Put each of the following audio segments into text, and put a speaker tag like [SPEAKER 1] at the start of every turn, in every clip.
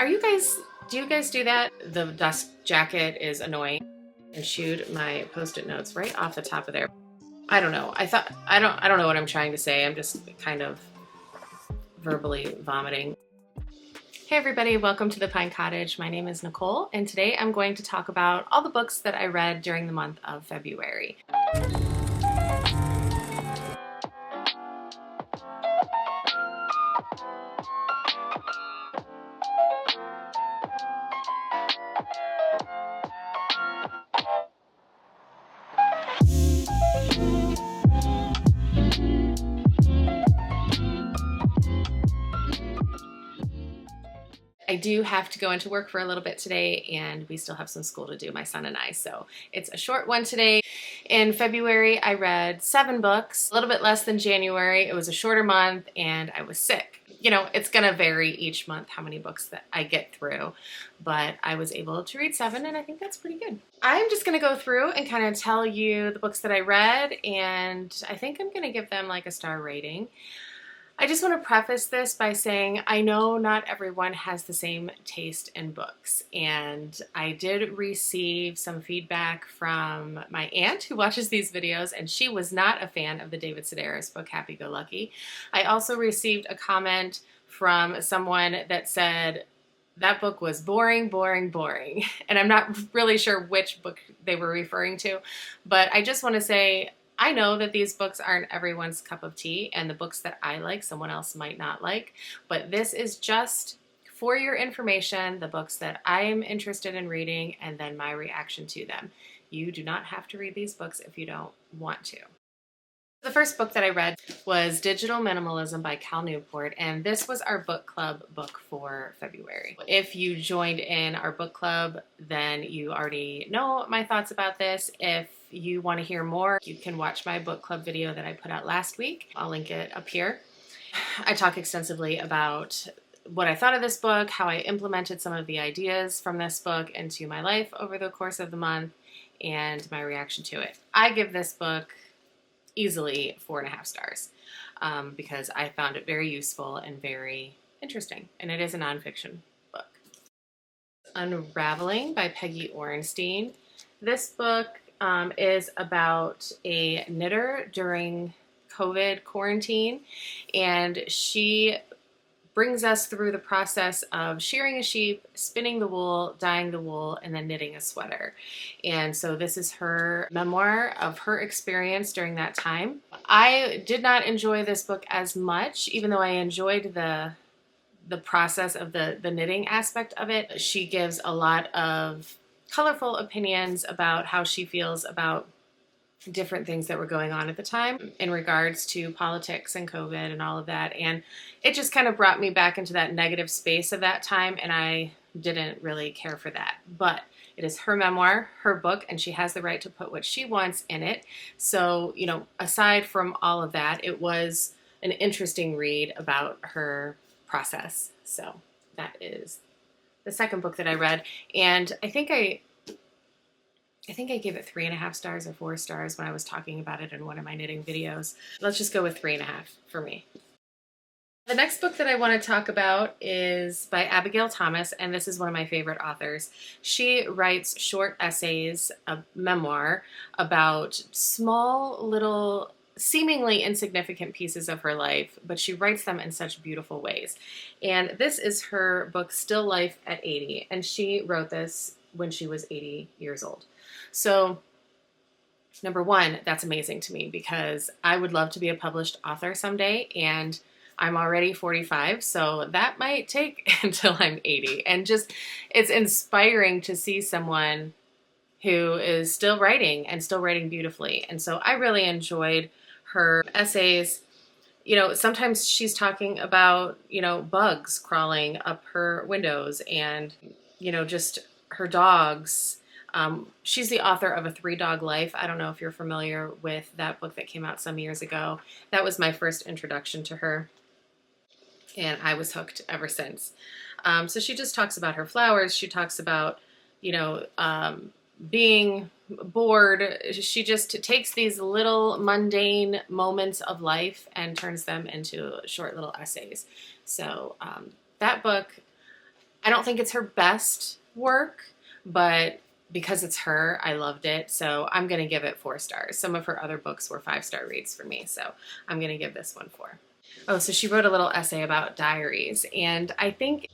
[SPEAKER 1] Do you guys do that? The dust jacket is annoying and chewed my Post-it notes right off the top of there. I don't know. I don't know what I'm trying to say. I'm just kind of verbally vomiting. Hey everybody, welcome to the Pine Cottage. My name is Nicole, and today I'm going to talk about all the books that I read during the month of February. I do have to go into work for a little bit today, and we still have some school to do, my son and I, so it's a short one today. In February, I read 7 books, a little bit less than January. It was a shorter month, and I was sick. You know, it's gonna vary each month how many books that I get through, but I was able to read 7, and I think that's pretty good. I'm just gonna go through and kind of tell you the books that I read, and I think I'm gonna give them like a star rating. I just want to preface this by saying I know not everyone has the same taste in books, and I did receive some feedback from my aunt who watches these videos, and she was not a fan of the David Sedaris book Happy Go Lucky. I also received a comment from someone that said that book was boring, boring, boring, and I'm not really sure which book they were referring to, but I just want to say I know that these books aren't everyone's cup of tea, and the books that I like, someone else might not like, but this is just for your information, the books that I am interested in reading, and then my reaction to them. You do not have to read these books if you don't want to. The first book that I read was Digital Minimalism by Cal Newport, and this was our book club book for February. If you joined in our book club, then you already know my thoughts about this. If you want to hear more, you can watch my book club video that I put out last week. I'll link it up here. I talk extensively about what I thought of this book, how I implemented some of the ideas from this book into my life over the course of the month, and my reaction to it. I give this book easily 4.5 stars because I found it very useful and very interesting, and it is a nonfiction book. Unraveling by Peggy Orenstein. This book is about a knitter during COVID quarantine, and she brings us through the process of shearing a sheep, spinning the wool, dyeing the wool, and then knitting a sweater. And so this is her memoir of her experience during that time. I did not enjoy this book as much, even though I enjoyed the process of the knitting aspect of it. She gives a lot of colorful opinions about how she feels about different things that were going on at the time in regards to politics and COVID and all of that. And it just kind of brought me back into that negative space of that time, and I didn't really care for that. But it is her memoir, her book, and she has the right to put what she wants in it. So, you know, aside from all of that, it was an interesting read about her process. So that is the second book that I read, and I think I gave it 3.5 stars or 4 stars when I was talking about it in one of my knitting videos. Let's just go with 3.5 for me. The next book that I want to talk about is by Abigail Thomas, and this is one of my favorite authors. She writes short essays, a memoir, about small little seemingly insignificant pieces of her life, but she writes them in such beautiful ways. And this is her book, Still Life at 80, and she wrote this when she was 80 years old. So, number one, that's amazing to me because I would love to be a published author someday, and I'm already 45, so that might take until I'm 80. And just, it's inspiring to see someone who is still writing and still writing beautifully. And so I really enjoyed her essays. You know, sometimes she's talking about, you know, bugs crawling up her windows and, you know, just her dogs. She's the author of A 3-Dog Life. I don't know if you're familiar with that book that came out some years ago. That was my first introduction to her, and I was hooked ever since. So she just talks about her flowers. She talks about, you know, being bored. She just takes these little mundane moments of life and turns them into short little essays. So that book I don't think it's her best work, but because it's her, I loved it. So I'm going to give it 4 stars. Some of her other books were 5-star reads for me. So I'm going to give this one 4. Oh, so she wrote a little essay about diaries. And I think,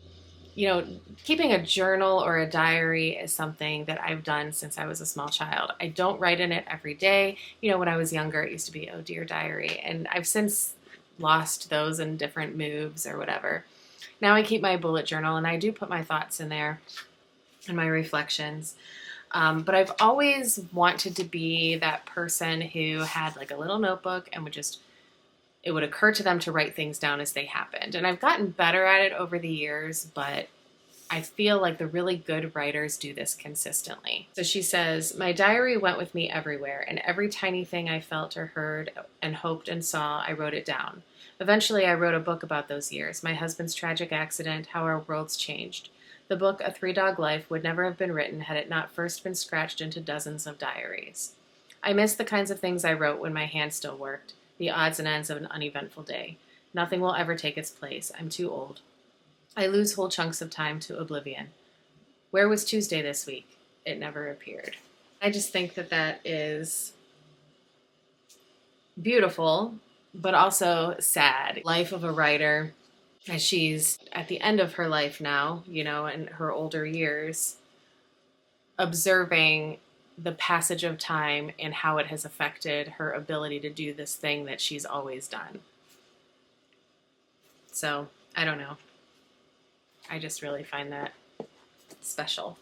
[SPEAKER 1] keeping a journal or a diary is something that I've done since I was a small child. I don't write in it every day. When I was younger, it used to be, oh dear diary. And I've since lost those in different moves or whatever. Now I keep my bullet journal and I do put my thoughts in there and my reflections. But I've always wanted to be that person who had like a little notebook and it would occur to them to write things down as they happened. And I've gotten better at it over the years, but I feel like the really good writers do this consistently. So she says, my diary went with me everywhere, and every tiny thing I felt or heard and hoped and saw, I wrote it down. Eventually, I wrote a book about those years, my husband's tragic accident, how our worlds changed. The book, A Three-Dog Life, would never have been written had it not first been scratched into dozens of diaries. I miss the kinds of things I wrote when my hand still worked, the odds and ends of an uneventful day. Nothing will ever take its place. I'm too old. I lose whole chunks of time to oblivion. Where was Tuesday this week? It never appeared. I just think that that is beautiful, but also sad. Life of a writer, as she's at the end of her life now, in her older years, observing the passage of time and how it has affected her ability to do this thing that she's always done. So, I don't know. I just really find that special.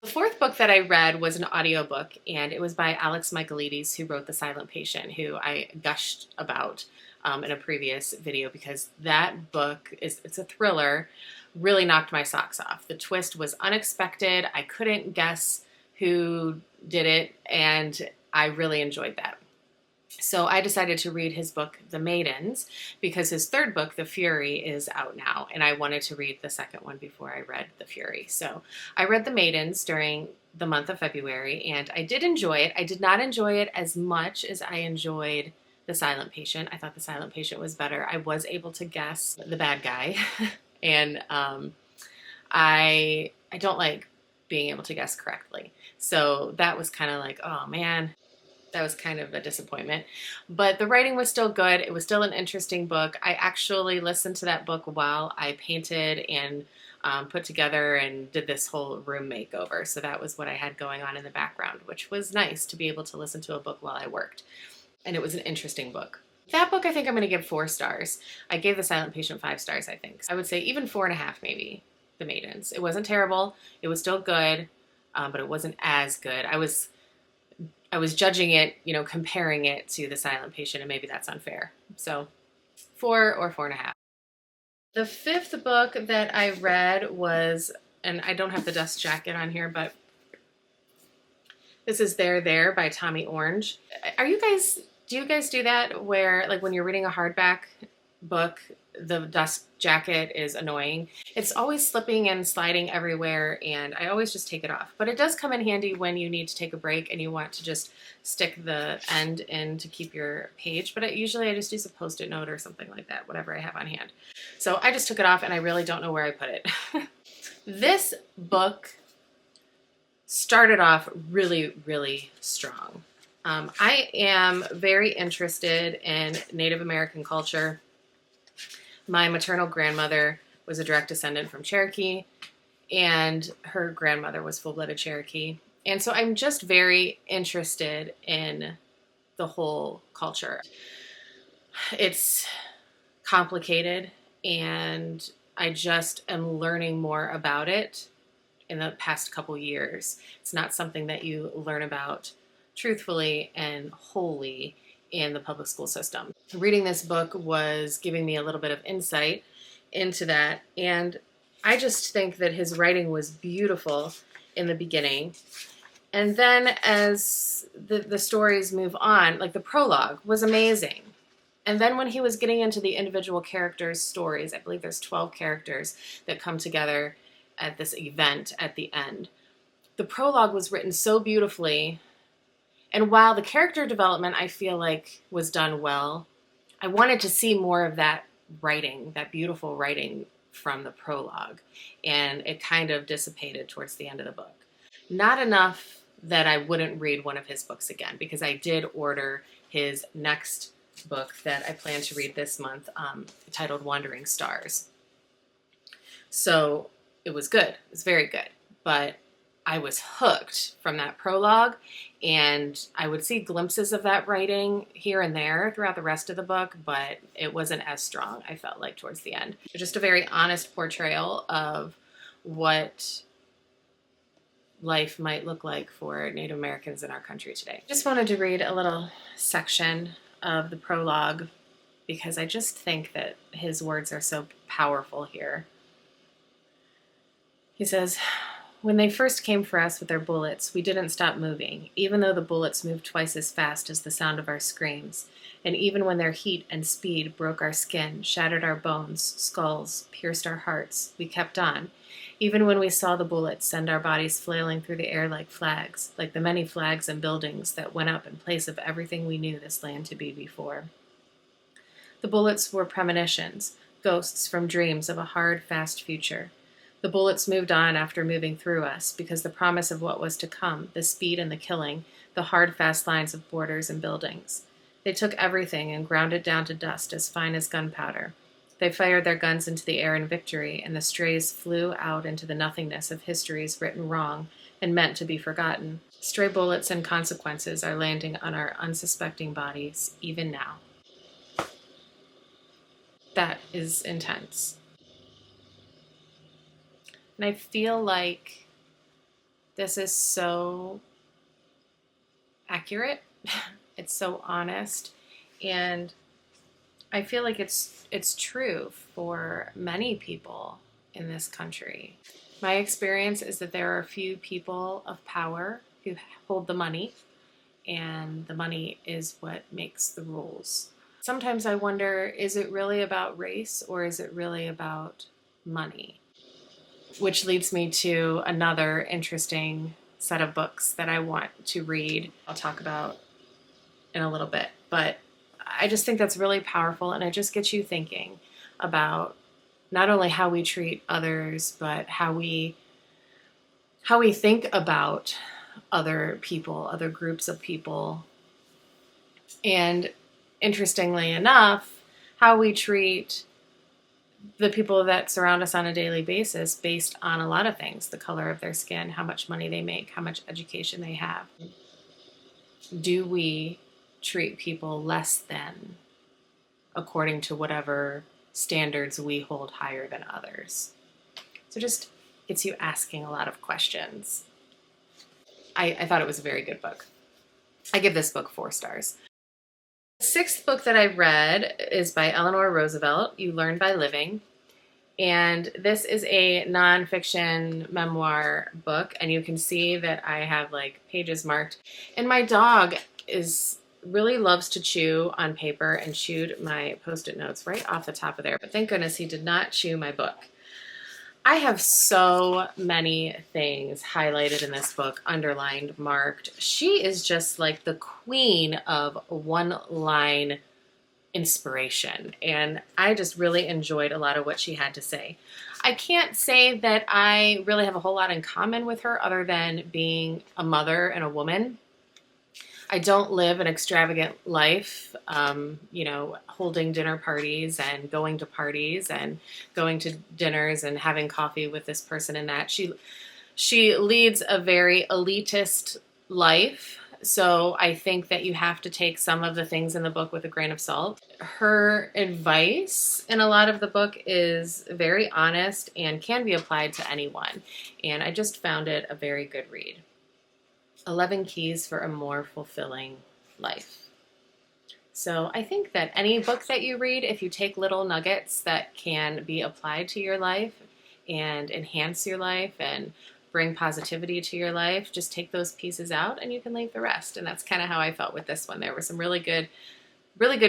[SPEAKER 1] The 4th book that I read was an audiobook, and it was by Alex Michaelides, who wrote The Silent Patient, who I gushed about in a previous video, because that book it's a thriller, really knocked my socks off. The twist was unexpected. I couldn't guess who did it, and I really enjoyed that. So I decided to read his book, The Maidens, because his 3rd book, The Fury, is out now, and I wanted to read the 2nd one before I read The Fury. So I read The Maidens during the month of February, and I did enjoy it. I did not enjoy it as much as I enjoyed The Silent Patient. I thought The Silent Patient was better. I was able to guess the bad guy, and I don't like being able to guess correctly. So that was kind of like, oh man, that was kind of a disappointment. But the writing was still good. It was still an interesting book. I actually listened to that book while I painted and put together and did this whole room makeover. So that was what I had going on in the background, which was nice to be able to listen to a book while I worked. And it was an interesting book. That book I think I'm going to give 4 stars. I gave The Silent Patient 5 stars, I think. I would say even 4.5 maybe, The Maidens. It wasn't terrible. It was still good, but it wasn't as good. I was judging it, comparing it to The Silent Patient, and maybe that's unfair. So 4 or 4.5. The 5th book that I read was, and I don't have the dust jacket on here, but this is There by Tommy Orange. Do you guys do that where, like, when you're reading a hardback book, the dust jacket is annoying? It's always slipping and sliding everywhere, and I always just take it off. But it does come in handy when you need to take a break and you want to just stick the end in to keep your page. But usually I just use a Post-it note or something like that, whatever I have on hand. So I just took it off, and I really don't know where I put it. This book started off really, really strong. I am very interested in Native American culture. My maternal grandmother was a direct descendant from Cherokee, and her grandmother was full-blooded Cherokee. And so I'm just very interested in the whole culture. It's complicated, and I just am learning more about it in the past couple years. It's not something that you learn about truthfully and wholly in the public school system. Reading this book was giving me a little bit of insight into that, and I just think that his writing was beautiful in the beginning. And then as the stories move on, like the prologue was amazing. And then when he was getting into the individual characters' stories, I believe there's 12 characters that come together at this event at the end. The prologue was written so beautifully. And while the character development, I feel like, was done well, I wanted to see more of that writing, that beautiful writing from the prologue, and it kind of dissipated towards the end of the book. Not enough that I wouldn't read one of his books again, because I did order his next book that I plan to read this month, titled Wandering Stars. So it was good. It was very good. But I was hooked from that prologue, and I would see glimpses of that writing here and there throughout the rest of the book, but it wasn't as strong, I felt like, towards the end. Just a very honest portrayal of what life might look like for Native Americans in our country today. Just wanted to read a little section of the prologue because I just think that his words are so powerful here. He says, "When they first came for us with their bullets, we didn't stop moving, even though the bullets moved twice as fast as the sound of our screams. And even when their heat and speed broke our skin, shattered our bones, skulls, pierced our hearts, we kept on. Even when we saw the bullets send our bodies flailing through the air like flags, like the many flags and buildings that went up in place of everything we knew this land to be before. The bullets were premonitions, ghosts from dreams of a hard, fast future. The bullets moved on after moving through us, because the promise of what was to come, the speed and the killing, the hard, fast lines of borders and buildings. They took everything and ground it down to dust as fine as gunpowder. They fired their guns into the air in victory, and the strays flew out into the nothingness of histories written wrong and meant to be forgotten. Stray bullets and consequences are landing on our unsuspecting bodies, even now." That is intense. And I feel like this is so accurate. It's so honest. And I feel like it's true for many people in this country. My experience is that there are a few people of power who hold the money, and the money is what makes the rules. Sometimes I wonder, is it really about race, or is it really about money? Which leads me to another interesting set of books that I want to read. I'll talk about in a little bit, but I just think that's really powerful, and it just gets you thinking about not only how we treat others, but how we think about other people, other groups of people, and interestingly enough, how we treat the people that surround us on a daily basis based on a lot of things: the color of their skin, how much money they make, how much education they have. Do we treat people less than according to whatever standards we hold higher than others? So just gets you asking a lot of questions. I thought it was a very good book. I give this book 4 stars. The 6th book that I read is by Eleanor Roosevelt, You Learn by Living. And this is a nonfiction memoir book, and you can see that I have like pages marked. And my dog really loves to chew on paper, and chewed my Post-it notes right off the top of there. But thank goodness he did not chew my book. I have so many things highlighted in this book, underlined, marked. She is just like the queen of one-line inspiration, and I just really enjoyed a lot of what she had to say. I can't say that I really have a whole lot in common with her other than being a mother and a woman. I don't live an extravagant life, holding dinner parties and going to parties and going to dinners and having coffee with this person and that. She leads a very elitist life, so I think that you have to take some of the things in the book with a grain of salt. Her advice in a lot of the book is very honest and can be applied to anyone, and I just found it a very good read. 11 Keys for a More Fulfilling Life. So I think that any book that you read, if you take little nuggets that can be applied to your life and enhance your life and bring positivity to your life, just take those pieces out and you can leave the rest. And that's kind of how I felt with this one. There were some really good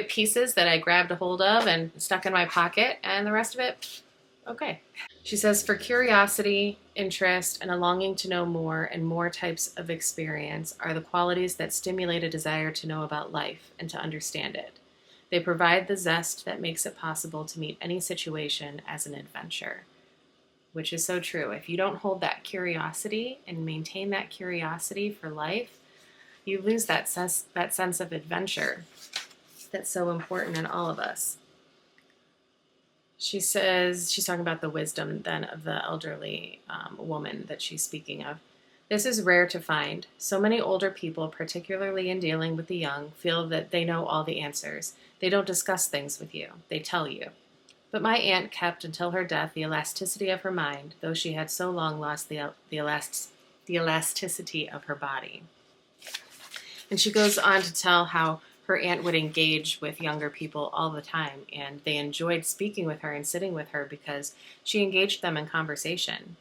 [SPEAKER 1] pieces that I grabbed a hold of and stuck in my pocket, and the rest of it, okay. She says, for curiosity, interest, and a longing to know more and more types of experience are the qualities that stimulate a desire to know about life and to understand it. They provide the zest that makes it possible to meet any situation as an adventure, which is so true. If you don't hold that curiosity and maintain that curiosity for life, you lose that sense of adventure that's so important in all of us. She says, she's talking about the wisdom then of the elderly woman that she's speaking of. This is rare to find. So many older people, particularly in dealing with the young, feel that they know all the answers. They don't discuss things with you. They tell you. But my aunt kept until her death the elasticity of her mind, though she had so long lost the elasticity of her body. And she goes on to tell how her aunt would engage with younger people all the time, and they enjoyed speaking with her and sitting with her because she engaged them in conversation.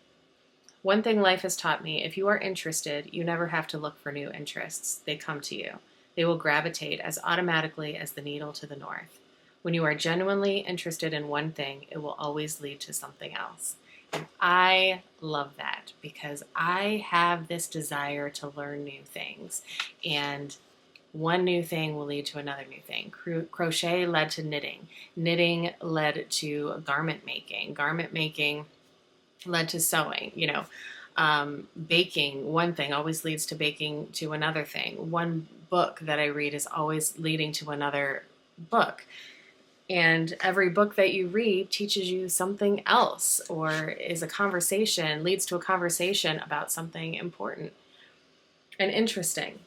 [SPEAKER 1] One thing life has taught me, if you are interested, you never have to look for new interests. They come to you. They will gravitate as automatically as the needle to the north. When you are genuinely interested in one thing, it will always lead to something else. And I love that because I have this desire to learn new things. And one new thing will lead to another new thing. Crochet led to knitting. Knitting led to garment making. Garment making led to sewing. Baking, one thing always leads to baking to another thing. One book that I read is always leading to another book. And every book that you read teaches you something else, or is a conversation, leads to a conversation about something important and interesting.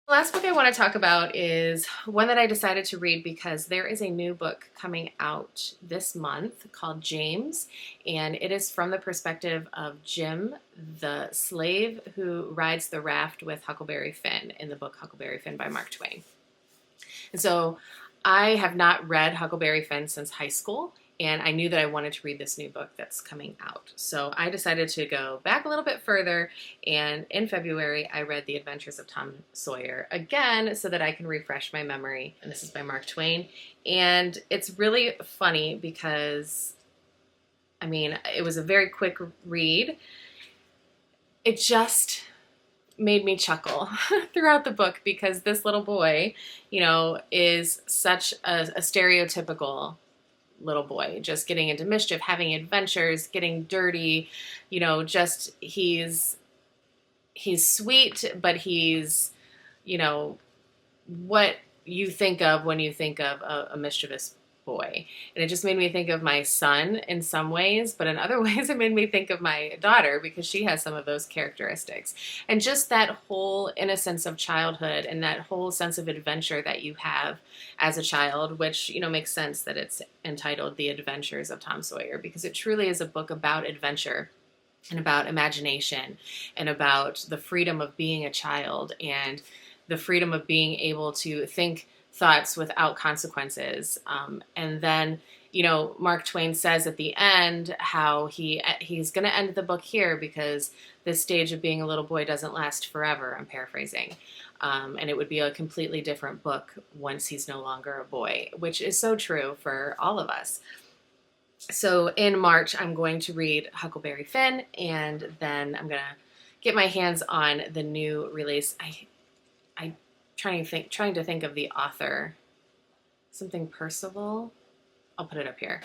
[SPEAKER 1] The last book I want to talk about is one that I decided to read because there is a new book coming out this month called James, and it is from the perspective of Jim, the slave who rides the raft with Huckleberry Finn in the book Huckleberry Finn by Mark Twain. And so I have not read Huckleberry Finn since high school, and I knew that I wanted to read this new book that's coming out. So I decided to go back a little bit further, and in February I read The Adventures of Tom Sawyer again so that I can refresh my memory. And this is by Mark Twain. And it's really funny because, it was a very quick read. It just made me chuckle throughout the book because this little boy, is such a stereotypical little boy, just getting into mischief, having adventures, getting dirty, he's sweet, but he's, what you think of when you think of a mischievous boy. And it just made me think of my son in some ways, but in other ways it made me think of my daughter because she has some of those characteristics. And just that whole innocence of childhood and that whole sense of adventure that you have as a child, which, makes sense that it's entitled The Adventures of Tom Sawyer, because it truly is a book about adventure and about imagination and about the freedom of being a child and the freedom of being able to think thoughts without consequences. And then, Mark Twain says at the end how he's going to end the book here because this stage of being a little boy doesn't last forever. I'm paraphrasing. And it would be a completely different book once he's no longer a boy, which is so true for all of us. So in March, I'm going to read Huckleberry Finn, and then I'm going to get my hands on the new release. I trying to think of the author, something Percival. I'll put it up here.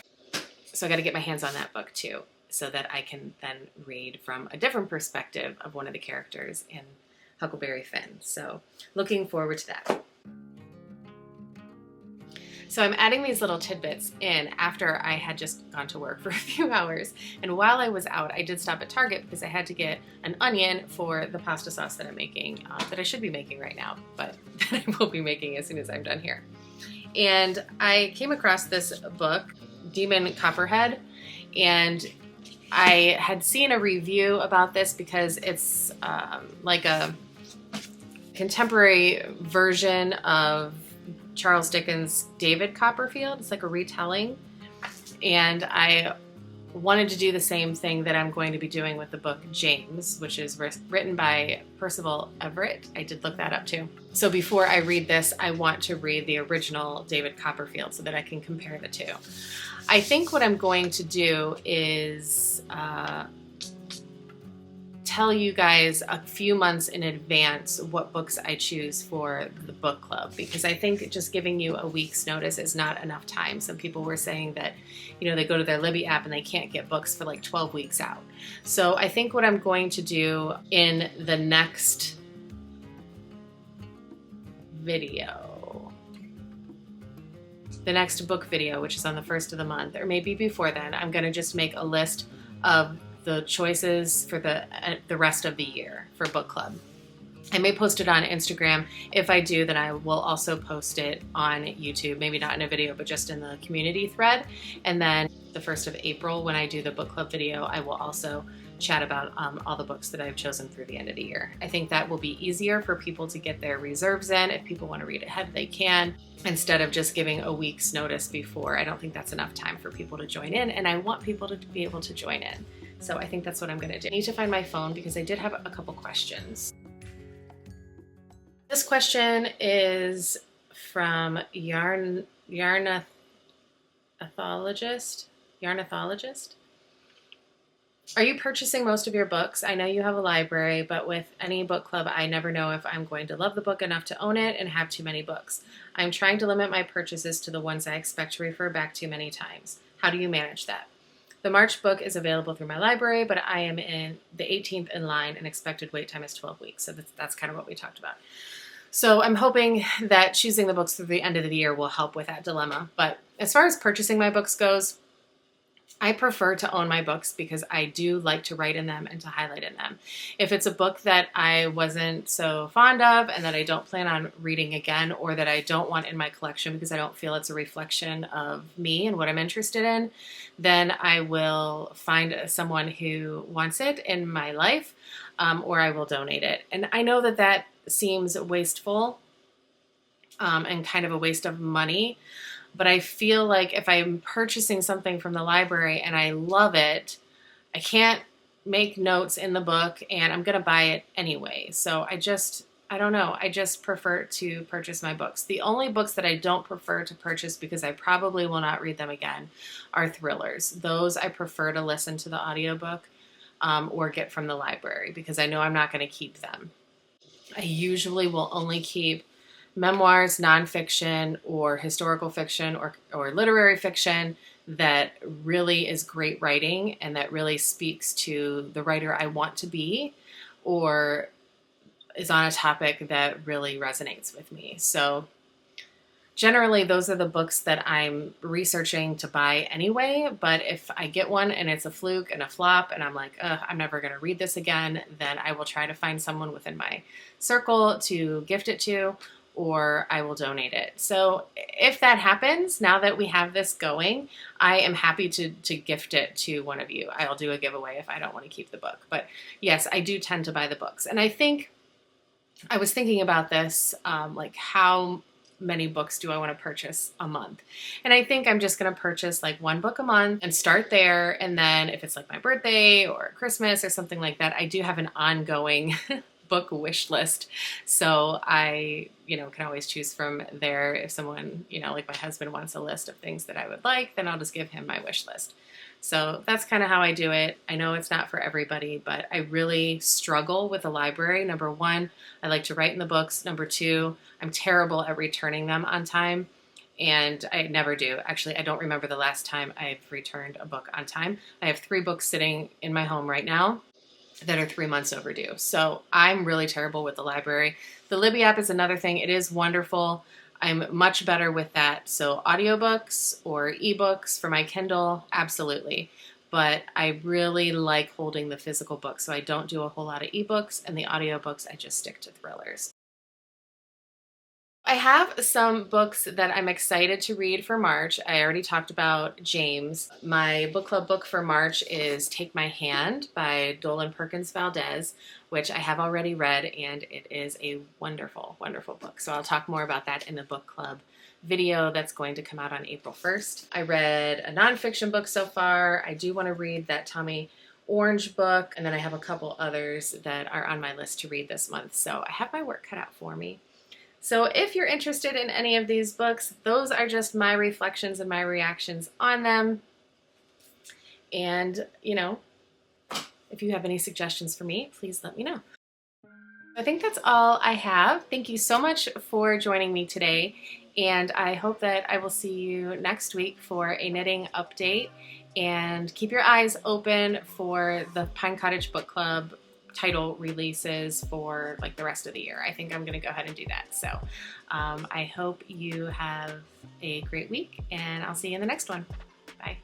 [SPEAKER 1] So I got to get my hands on that book too, so that I can then read from a different perspective of one of the characters in Huckleberry Finn. So looking forward to that. So I'm adding these little tidbits in after I had just gone to work for a few hours. And while I was out, I did stop at Target because I had to get an onion for the pasta sauce that I'm making, that I should be making right now, but that I will be making as soon as I'm done here. And I came across this book, Demon Copperhead, and I had seen a review about this because it's like a contemporary version of Charles Dickens' David Copperfield. It's like a retelling. And I wanted to do the same thing that I'm going to be doing with the book James, which is written by Percival Everett. I did look that up too. So before I read this, I want to read the original David Copperfield so that I can compare the two. I think what I'm going to do is tell you guys a few months in advance what books I choose for the book club, because I think just giving you a week's notice is not enough time. Some people were saying that, they go to their Libby app and they can't get books for like 12 weeks out. So I think what I'm going to do in the next video, the next book video, which is on the 1st of the month, or maybe before then, I'm going to just make a list of the choices for the rest of the year for book club. I may post it on Instagram. If I do, then I will also post it on YouTube, maybe not in a video, but just in the community thread. And then the 1st of April, when I do the book club video, I will also chat about all the books that I've chosen through the end of the year. I think that will be easier for people to get their reserves in. If people want to read ahead, they can, instead of just giving a week's notice before. I don't think that's enough time for people to join in, and I want people to be able to join in. So I think that's what I'm going to do. I need to find my phone because I did have a couple questions. This question is from Yarnathologist. Are you purchasing most of your books? I know you have a library, but with any book club, I never know if I'm going to love the book enough to own it and have too many books. I'm trying to limit my purchases to the ones I expect to refer back to many times. How do you manage that? The March book is available through my library, but I am in the 18th in line and expected wait time is 12 weeks. So that's kind of what we talked about. So I'm hoping that choosing the books through the end of the year will help with that dilemma. But as far as purchasing my books goes, I prefer to own my books because I do like to write in them and to highlight in them. If it's a book that I wasn't so fond of and that I don't plan on reading again, or that I don't want in my collection because I don't feel it's a reflection of me and what I'm interested in, then I will find someone who wants it in my life, or I will donate it. And I know that that seems wasteful and kind of a waste of money. But I feel like if I'm purchasing something from the library and I love it, I can't make notes in the book and I'm going to buy it anyway. So I don't know. I just prefer to purchase my books. The only books that I don't prefer to purchase because I probably will not read them again are thrillers. Those I prefer to listen to the audiobook or get from the library because I know I'm not going to keep them. I usually will only keep memoirs, nonfiction, or historical fiction, or literary fiction that really is great writing and that really speaks to the writer I want to be, or is on a topic that really resonates with me. So generally, those are the books that I'm researching to buy anyway, but if I get one and it's a fluke and a flop and I'm like, I'm never going to read this again, then I will try to find someone within my circle to gift it to, or I will donate it. So if that happens, now that we have this going, I am happy to gift it to one of you. I'll do a giveaway if I don't want to keep the book. But yes, I do tend to buy the books. And I think I was thinking about this, like how many books do I want to purchase a month? And I think I'm just going to purchase like one book a month and start there. And then if it's like my birthday or Christmas or something like that, I do have an ongoing book wish list. So I, can always choose from there. If someone, like my husband wants a list of things that I would like, then I'll just give him my wish list. So that's kind of how I do it. I know it's not for everybody, but I really struggle with the library. Number one, I like to write in the books. Number two, I'm terrible at returning them on time. And I never do. Actually, I don't remember the last time I've returned a book on time. I have 3 books sitting in my home right now that are 3 months overdue. So I'm really terrible with the library. The Libby app is another thing. It is wonderful. I'm much better with that. So audiobooks or ebooks for my Kindle, absolutely. But I really like holding the physical book. So I don't do a whole lot of ebooks, and the audiobooks, I just stick to thrillers. I have some books that I'm excited to read for March. I already talked about James. My book club book for March is Take My Hand by Dolan Perkins Valdez, which I have already read, and it is a wonderful, wonderful book. So I'll talk more about that in the book club video that's going to come out on April 1st. I read a nonfiction book so far. I do want to read that Tommy Orange book, and then I have a couple others that are on my list to read this month. So I have my work cut out for me. So if you're interested in any of these books, those are just my reflections and my reactions on them. And, if you have any suggestions for me, please let me know. I think that's all I have. Thank you so much for joining me today, and I hope that I will see you next week for a knitting update. And keep your eyes open for the Pine Cottage Book Club title releases for like the rest of the year. I think I'm gonna go ahead and do that. So I hope you have a great week, and I'll see you in the next one. Bye.